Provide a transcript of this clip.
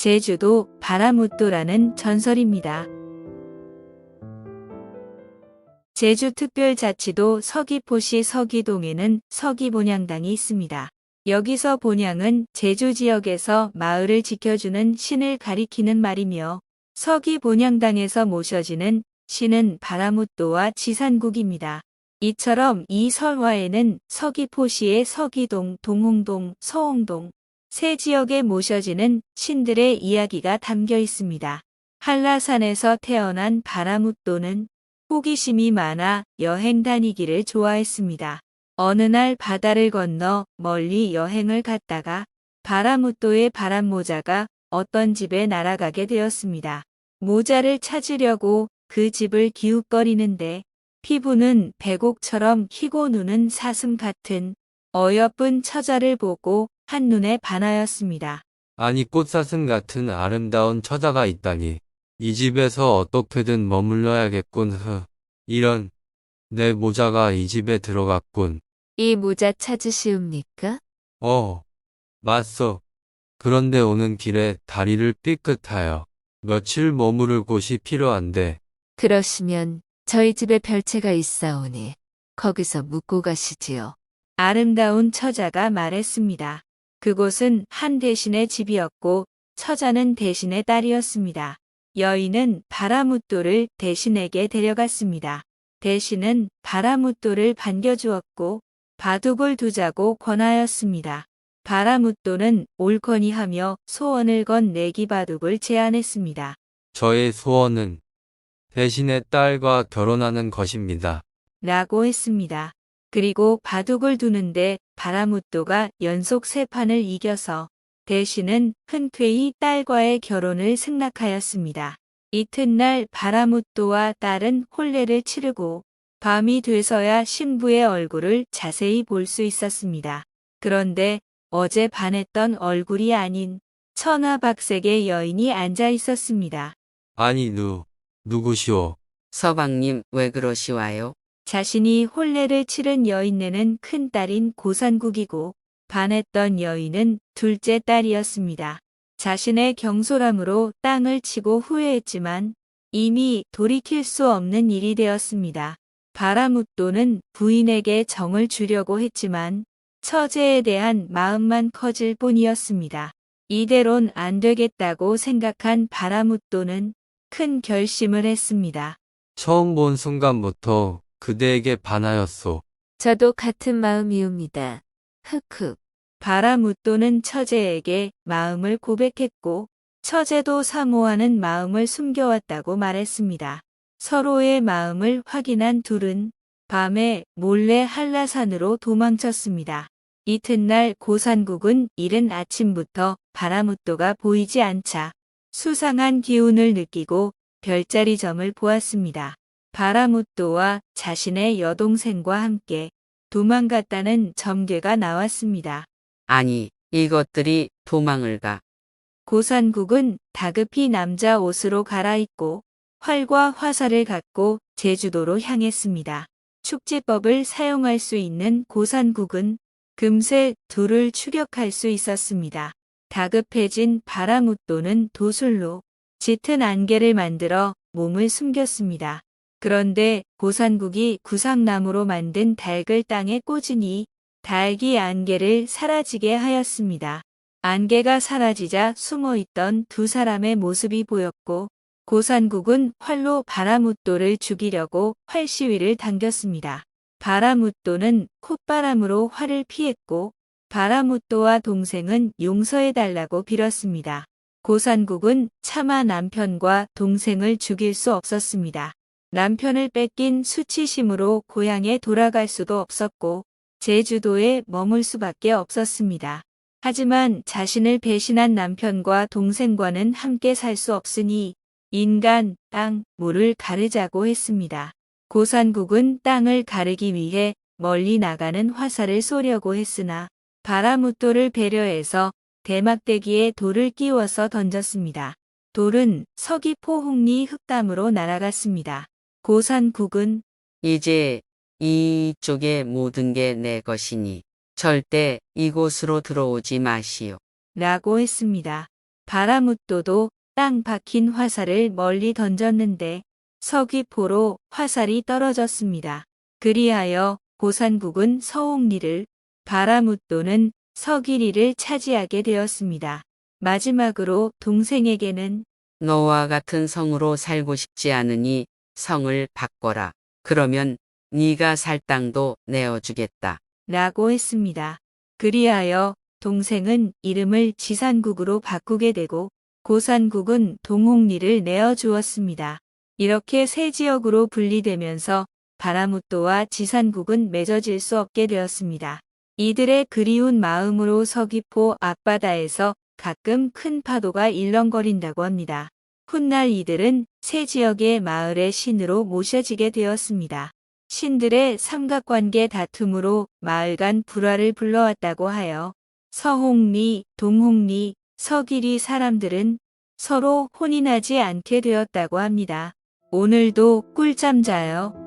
제주도 바라무도라는 전설입니다. 제주특별자치도 서귀포시 서귀동에는 서귀본향당이 있습니다. 여기서 본향은 제주 지역에서 마을을 지켜주는 신을 가리키는 말이며 서귀본향당에서 모셔지는 신은 바라무도와 지산국입니다. 이처럼 이 설화에는 서귀포시의 서귀동, 동홍동, 서홍동 세 지역에 모셔지는 신들의 이야기가 담겨 있습니다. 한라산에서 태어난 바라무도는 호기심이 많아 여행 다니기를 좋아했습니다. 어느 날 바다를 건너 멀리 여행을 갔다가 바라무도의 바람모자가 어떤 집에 날아가게 되었습니다. 모자를 찾으려고 그 집을 기웃거리는데 피부는 백옥처럼 희고 눈은 사슴 같은 어여쁜 처자를 보고 한눈에 반하였습니다. 아니 꽃사슴 같은 아름다운 처자가 있다니. 이 집에서 어떻게든 머물러야겠군. 이런, 내 모자가 이 집에 들어갔군. 이 모자 찾으시옵니까? 맞소. 그런데 오는 길에 다리를 삐끗하여 며칠 머무를 곳이 필요한데. 그러시면 저희 집에 별채가 있사오니 거기서 묵고 가시지요. 아름다운 처자가 말했습니다. 그곳은 한 대신의 집이었고 처자는 대신의 딸이었습니다. 여인은 바라무도를 대신에게 데려갔습니다. 대신은 바라무도를 반겨주었고 바둑을 두자고 권하였습니다. 바라무도는 옳거니 하며 소원을 건 내기바둑을 제안했습니다. 저의 소원은 대신의 딸과 결혼하는 것입니다. 라고 했습니다. 그리고 바둑을 두는데 바라무도가 연속 3판을 이겨서 대신은 흔쾌히 딸과의 결혼을 승낙하였습니다. 이튿날 바라무도와 딸은 혼례를 치르고 밤이 돼서야 신부의 얼굴을 자세히 볼 수 있었습니다. 그런데 어제 반했던 얼굴이 아닌 천하박색의 여인이 앉아 있었습니다. 아니 누구시오? 서방님 왜 그러시와요? 자신이 혼례를 치른 여인네는 큰딸인 고산국이고 반했던 여인은 둘째 딸이었습니다. 자신의 경솔함으로 땅을 치고 후회했지만 이미 돌이킬 수 없는 일이 되었습니다. 바라무도는 부인에게 정을 주려고 했지만 처제에 대한 마음만 커질 뿐이었습니다. 이대론 안 되겠다고 생각한 바라무도는 큰 결심을 했습니다. 처음 본 순간부터 그대에게 반하였소. 저도 같은 마음이옵니다. 흑흑. 바라무도는 처제에게 마음을 고백했고 처제도 사모하는 마음을 숨겨왔다고 말했습니다. 서로의 마음을 확인한 둘은 밤에 몰래 한라산으로 도망쳤습니다. 이튿날 고산국은 이른 아침부터 바라무도가 보이지 않자 수상한 기운을 느끼고 별자리 점을 보았습니다. 바라무도와 자신의 여동생과 함께 도망갔다는 점괘가 나왔습니다. 아니, 이것들이 도망을 가. 고산국은 다급히 남자 옷으로 갈아입고 활과 화살을 갖고 제주도로 향했습니다. 축지법을 사용할 수 있는 고산국은 금세 둘을 추격할 수 있었습니다. 다급해진 바라무도는 도술로 짙은 안개를 만들어 몸을 숨겼습니다. 그런데 고산국이 구상나무로 만든 닭을 땅에 꽂으니 닭이 안개를 사라지게 하였습니다. 안개가 사라지자 숨어있던 두 사람의 모습이 보였고 고산국은 활로 바라무도를 죽이려고 활시위를 당겼습니다. 바라무도는 콧바람으로 활을 피했고 바라무도와 동생은 용서해달라고 빌었습니다. 고산국은 차마 남편과 동생을 죽일 수 없었습니다. 남편을 뺏긴 수치심으로 고향에 돌아갈 수도 없었고 제주도에 머물 수밖에 없었습니다. 하지만 자신을 배신한 남편과 동생과는 함께 살 수 없으니 인간, 땅, 물을 가르자고 했습니다. 고산국은 땅을 가르기 위해 멀리 나가는 화살을 쏘려고 했으나 바라무도를 배려해서 대막대기에 돌을 끼워서 던졌습니다. 돌은 서귀포 홍리 흙담으로 날아갔습니다. 고산국은 이제 이쪽의 모든 게 내 것이니 절대 이곳으로 들어오지 마시오. 라고 했습니다. 바라무또도 땅 박힌 화살을 멀리 던졌는데 서귀포로 화살이 떨어졌습니다. 그리하여 고산국은 서옥리를, 바라무또는 서길이를 차지하게 되었습니다. 마지막으로 동생에게는 너와 같은 성으로 살고 싶지 않으니 성을 바꿔라. 그러면 네가 살 땅도 내어주겠다. 라고 했습니다. 그리하여 동생은 이름을 지산국으로 바꾸게 되고 고산국은 동홍리를 내어주었습니다. 이렇게 세 지역으로 분리되면서 바라무또와 지산국은 맺어질 수 없게 되었습니다. 이들의 그리운 마음으로 서귀포 앞바다에서 가끔 큰 파도가 일렁거린다고 합니다. 훗날 이들은 세 지역의 마을의 신으로 모셔지게 되었습니다. 신들의 삼각관계 다툼으로 마을 간 불화를 불러왔다고 하여 서홍리, 동홍리, 서길이 사람들은 서로 혼인하지 않게 되었다고 합니다. 오늘도 꿀잠 자요.